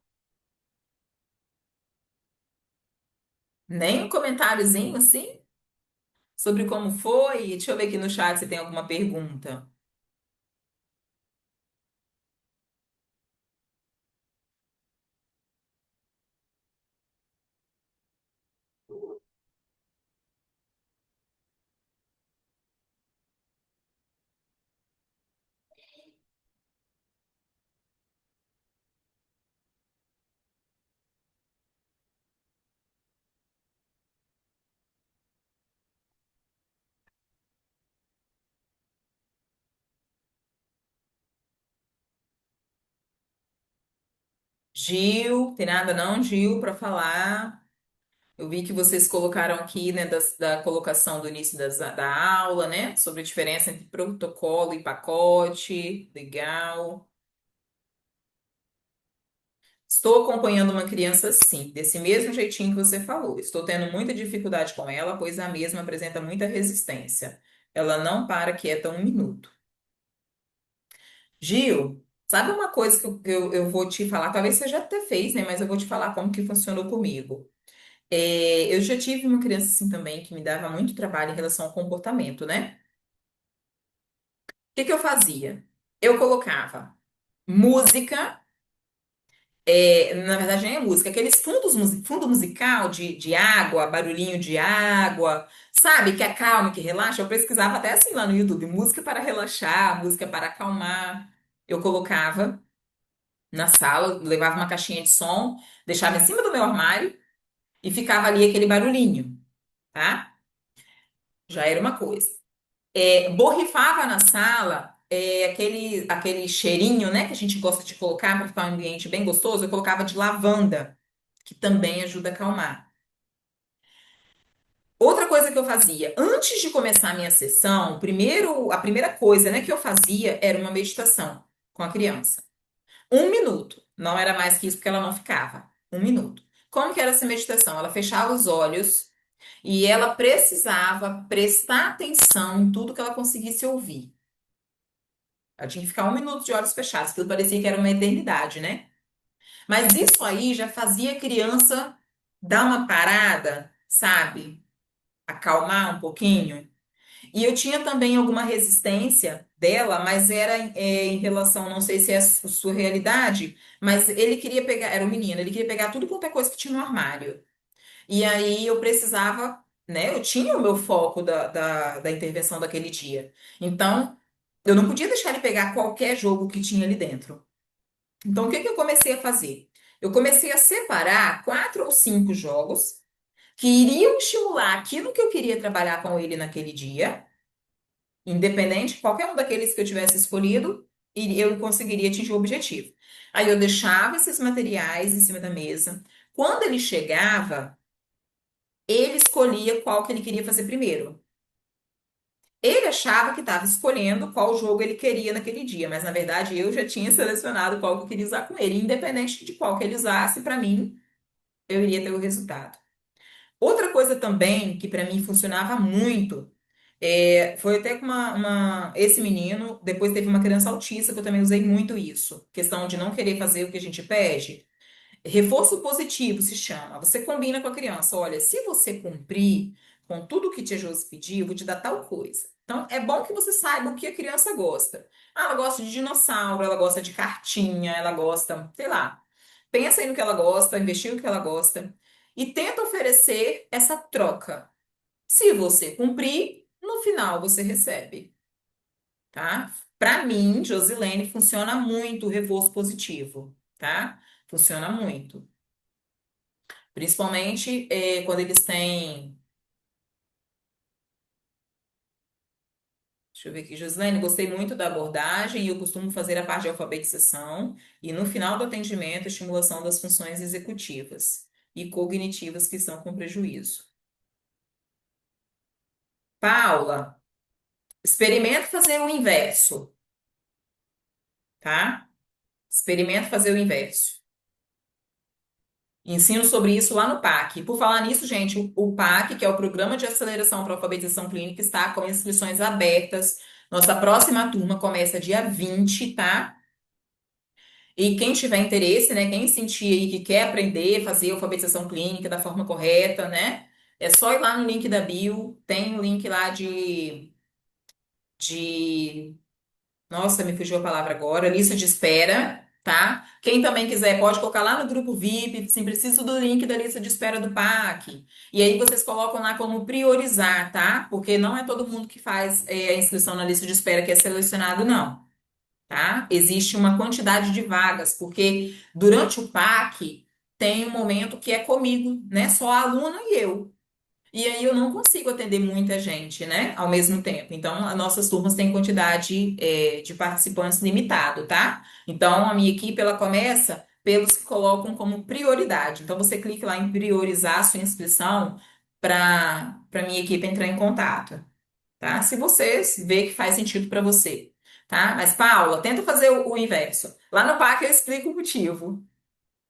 S1: Nem um comentáriozinho assim sobre como foi? Deixa eu ver aqui no chat se tem alguma pergunta. Gil, tem nada não, Gil, para falar? Eu vi que vocês colocaram aqui, né, da colocação do início da aula, né, sobre a diferença entre protocolo e pacote. Legal. Estou acompanhando uma criança, sim, desse mesmo jeitinho que você falou. Estou tendo muita dificuldade com ela, pois a mesma apresenta muita resistência. Ela não para quieta um minuto. Gil, sabe uma coisa que eu vou te falar? Talvez você já até fez, né? Mas eu vou te falar como que funcionou comigo. Eu já tive uma criança assim também que me dava muito trabalho em relação ao comportamento, né? O que que eu fazia? Eu colocava música. Na verdade, nem é música, aqueles fundo musical de água, barulhinho de água, sabe? Que acalma, que relaxa. Eu pesquisava até assim lá no YouTube, música para relaxar, música para acalmar. Eu colocava na sala, levava uma caixinha de som, deixava em cima do meu armário e ficava ali aquele barulhinho, tá? Já era uma coisa. Borrifava na sala. Aquele cheirinho, né, que a gente gosta de colocar para ficar um ambiente bem gostoso, eu colocava de lavanda, que também ajuda a acalmar. Outra coisa que eu fazia, antes de começar a minha sessão, a primeira coisa, né, que eu fazia era uma meditação com a criança. 1 minuto. Não era mais que isso, porque ela não ficava. 1 minuto. Como que era essa meditação? Ela fechava os olhos e ela precisava prestar atenção em tudo que ela conseguisse ouvir. Ela tinha que ficar 1 minuto de olhos fechados, aquilo parecia que era uma eternidade, né? Mas isso aí já fazia a criança dar uma parada, sabe? Acalmar um pouquinho. E eu tinha também alguma resistência dela, mas era em relação, não sei se é a sua realidade, mas ele queria pegar, era um menino, ele queria pegar tudo quanto é coisa que tinha no armário. E aí eu precisava, né? Eu tinha o meu foco da intervenção daquele dia. Então, eu não podia deixar ele pegar qualquer jogo que tinha ali dentro. Então, o que que eu comecei a fazer? Eu comecei a separar 4 ou 5 jogos que iriam estimular aquilo que eu queria trabalhar com ele naquele dia, independente, qualquer um daqueles que eu tivesse escolhido. e eu conseguiria atingir o objetivo. Aí eu deixava esses materiais em cima da mesa. Quando ele chegava, ele escolhia qual que ele queria fazer primeiro. Ele achava que estava escolhendo qual jogo ele queria naquele dia, mas na verdade eu já tinha selecionado qual que eu queria usar com ele. Independente de qual que ele usasse, para mim, eu iria ter o resultado. Outra coisa também que para mim funcionava muito foi até com esse menino, depois teve uma criança autista que eu também usei muito isso. Questão de não querer fazer o que a gente pede. Reforço positivo se chama. Você combina com a criança, olha, se você cumprir com tudo que tia Josi pediu, eu vou te dar tal coisa. Então, é bom que você saiba o que a criança gosta. Ah, ela gosta de dinossauro, ela gosta de cartinha, ela gosta, sei lá. Pensa aí no que ela gosta, investiga no que ela gosta e tenta oferecer essa troca. Se você cumprir, no final você recebe, tá? Para mim, Josilene, funciona muito o reforço positivo, tá? Funciona muito. Principalmente quando eles têm. Deixa eu ver aqui, Josilene, gostei muito da abordagem e eu costumo fazer a parte de alfabetização e no final do atendimento, estimulação das funções executivas e cognitivas que estão com prejuízo. Paula, experimenta fazer o inverso, tá? Experimenta fazer o inverso. Ensino sobre isso lá no PAC. Por falar nisso, gente, o PAC, que é o Programa de Aceleração para a Alfabetização Clínica, está com inscrições abertas. Nossa próxima turma começa dia 20, tá? E quem tiver interesse, né, quem sentir aí que quer aprender, fazer alfabetização clínica da forma correta, né? É só ir lá no link da bio, tem o link lá de nossa, me fugiu a palavra agora. Lista de espera, tá? Quem também quiser pode colocar lá no grupo VIP, sim, preciso do link da lista de espera do PAC. E aí vocês colocam lá como priorizar, tá? Porque não é todo mundo que faz a inscrição na lista de espera que é selecionado, não, tá? Existe uma quantidade de vagas, porque durante o PAC tem um momento que é comigo, né? Só a aluna e eu. E aí eu não consigo atender muita gente, né, ao mesmo tempo. Então, as nossas turmas têm quantidade, de participantes limitado, tá? Então, a minha equipe, ela começa pelos que colocam como prioridade. Então, você clica lá em priorizar a sua inscrição para minha equipe entrar em contato, tá? Se você vê que faz sentido para você, tá? Mas, Paula, tenta fazer o inverso. Lá no PAC eu explico o motivo.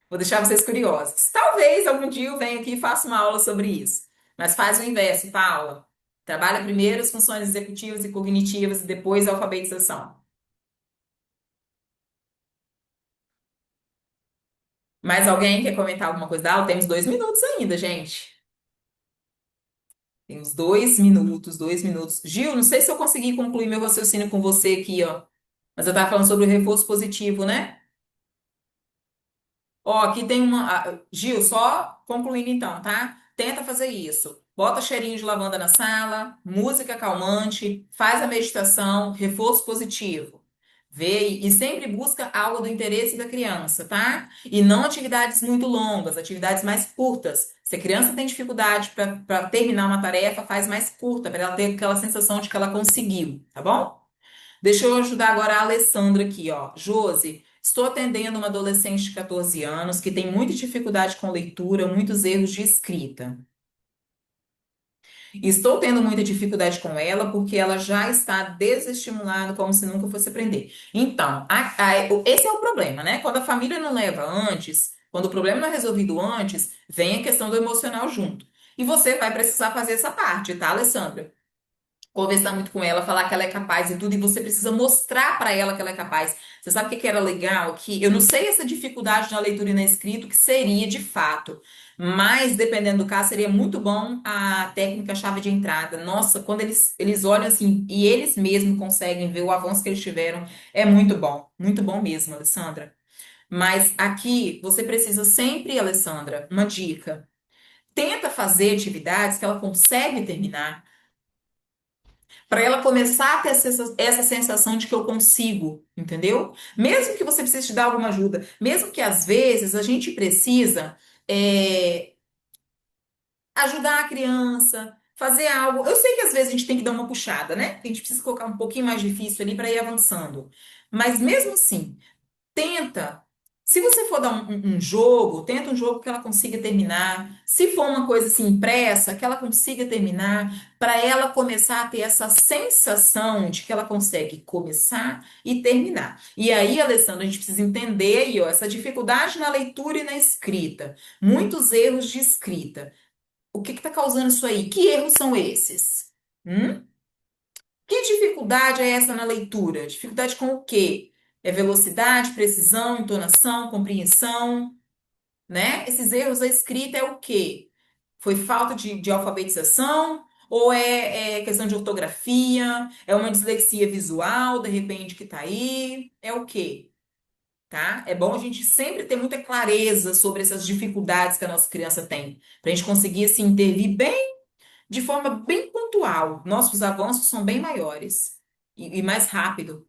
S1: Vou deixar vocês curiosos. Talvez algum dia eu venha aqui e faça uma aula sobre isso. Mas faz o inverso, Paula. Trabalha primeiro as funções executivas e cognitivas e depois a alfabetização. Mais alguém quer comentar alguma coisa da aula? Temos 2 minutos ainda, gente. Temos 2 minutos, 2 minutos. Gil, não sei se eu consegui concluir meu raciocínio com você aqui, ó. Mas eu estava falando sobre o reforço positivo, né? Ó, aqui tem uma. Gil, só concluindo então, tá? Tenta fazer isso. Bota cheirinho de lavanda na sala, música calmante, faz a meditação, reforço positivo. Vê e sempre busca algo do interesse da criança, tá? E não atividades muito longas, atividades mais curtas. Se a criança tem dificuldade para terminar uma tarefa, faz mais curta, para ela ter aquela sensação de que ela conseguiu, tá bom? Deixa eu ajudar agora a Alessandra aqui, ó. Josi, estou atendendo uma adolescente de 14 anos que tem muita dificuldade com leitura, muitos erros de escrita. Estou tendo muita dificuldade com ela porque ela já está desestimulada, como se nunca fosse aprender. Então, esse é o problema, né? Quando a família não leva antes, quando o problema não é resolvido antes, vem a questão do emocional junto. E você vai precisar fazer essa parte, tá, Alessandra? Conversar muito com ela, falar que ela é capaz e tudo, e você precisa mostrar para ela que ela é capaz. Você sabe o que que era legal? Que eu não sei essa dificuldade na leitura e na escrita, o que seria de fato, mas dependendo do caso, seria muito bom a técnica chave de entrada. Nossa, quando eles olham assim e eles mesmos conseguem ver o avanço que eles tiveram, é muito bom mesmo, Alessandra. Mas aqui você precisa sempre, Alessandra, uma dica. Tenta fazer atividades que ela consegue terminar para ela começar a ter essa sensação de que eu consigo, entendeu? Mesmo que você precise te dar alguma ajuda, mesmo que às vezes a gente precisa é, ajudar a criança, fazer algo. Eu sei que às vezes a gente tem que dar uma puxada, né? A gente precisa colocar um pouquinho mais difícil ali para ir avançando. Mas mesmo assim, tenta. Se você for dar um jogo, tenta um jogo que ela consiga terminar. Se for uma coisa assim impressa, que ela consiga terminar, para ela começar a ter essa sensação de que ela consegue começar e terminar. E aí, Alessandra, a gente precisa entender aí, ó, essa dificuldade na leitura e na escrita. Muitos erros de escrita. O que está causando isso aí? Que erros são esses? Hum? Que dificuldade é essa na leitura? Dificuldade com o quê? É velocidade, precisão, entonação, compreensão, né? Esses erros da escrita é o quê? Foi falta de alfabetização? Ou é questão de ortografia? É uma dislexia visual, de repente, que tá aí? É o quê? Tá? É bom a gente sempre ter muita clareza sobre essas dificuldades que a nossa criança tem, para a gente conseguir, assim, intervir bem de forma bem pontual. Nossos avanços são bem maiores e mais rápido.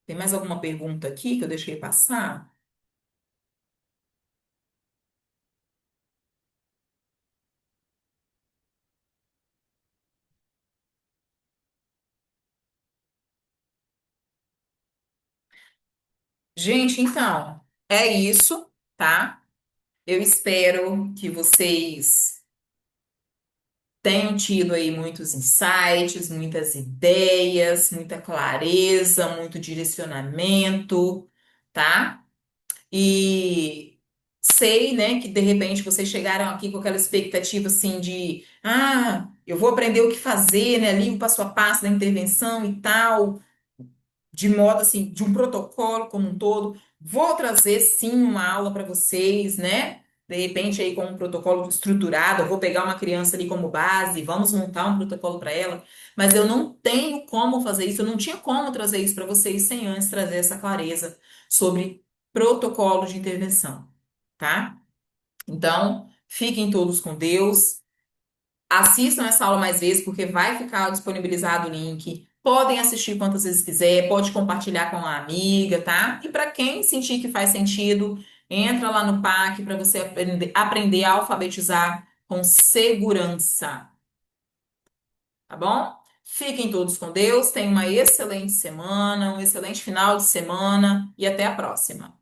S1: Tem mais alguma pergunta aqui que eu deixei passar? Gente, então, é isso, tá? Eu espero que vocês tenham tido aí muitos insights, muitas ideias, muita clareza, muito direcionamento, tá? E sei, né, que de repente vocês chegaram aqui com aquela expectativa assim de, eu vou aprender o que fazer, né, ali o passo a passo da intervenção e tal, de modo assim, de um protocolo como um todo. Vou trazer sim uma aula para vocês, né? De repente aí com um protocolo estruturado, eu vou pegar uma criança ali como base, vamos montar um protocolo para ela, mas eu não tenho como fazer isso, eu não tinha como trazer isso para vocês sem antes trazer essa clareza sobre protocolo de intervenção, tá? Então, fiquem todos com Deus. Assistam essa aula mais vezes, porque vai ficar disponibilizado o link. Podem assistir quantas vezes quiser, pode compartilhar com a amiga, tá? E para quem sentir que faz sentido, entra lá no PAC para você aprender a alfabetizar com segurança, tá bom? Fiquem todos com Deus, tenham uma excelente semana, um excelente final de semana e até a próxima.